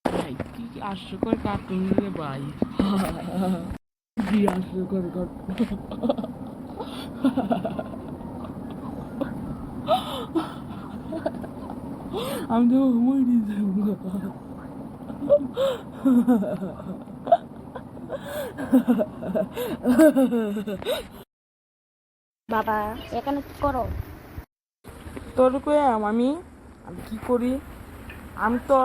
ভাই কি হাস্যকর কার্টুন রে ভাই। কি হাস্যকর কার্টুন। আমি তো মরি যাবো। বাবা এখানে কি করো? তোর কয়াম আমি আমি কি করি? আমি তো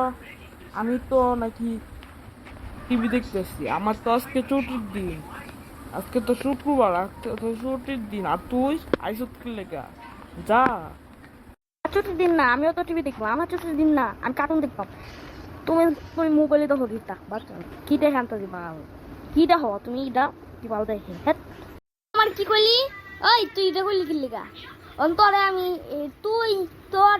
আমি তো নাকি টিভি দেখতেছি। আমার তো আজকে ছুটির দিন। আজকে তো শুক্রবার, আজকে তো ছুটির দিন। আর তুই আইসত কি লেগা? যা। ছুটির দিন না, আমিও তো টিভি দেখবো। আমার ছুটির দিন না, আমি কার্টুন দেখবো। তুমি তুমি মোবাইলে দেখো কিটা বাচ্চা কি দেখে আনতে দিবা? কি দেখো তুমি? এটা কি ভালো দেখে আমার কি কইলি? ওই তুই এটা কইলি কি লিগা? অন্তরে আমি তুই তোর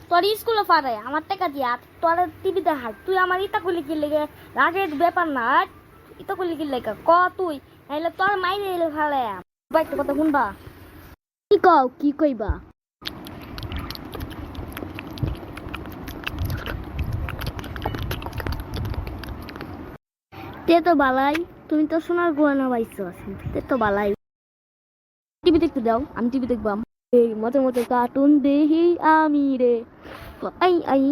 তোর স্কুলে পাঠাই আমার টাকা দিয়া তোর টিভি দেখার, তুই আমার ইটা কইলি কি লিগে? রাগের ব্যাপার না, ইটা কইলি কি লিগা ক তুই? নাইলে তোর মাইরে এলে ফেলে একটা কথা শুনবা? কি কও? কি কইবা? তে তো বালাই, তুমি তো সোনার গয়না পাইছো। তে তো বালাই, টিভি দেখতে দাও, আমি টিভি দেখবাম। এই মতে মতে কার্টুন দেখি আমি রে। I I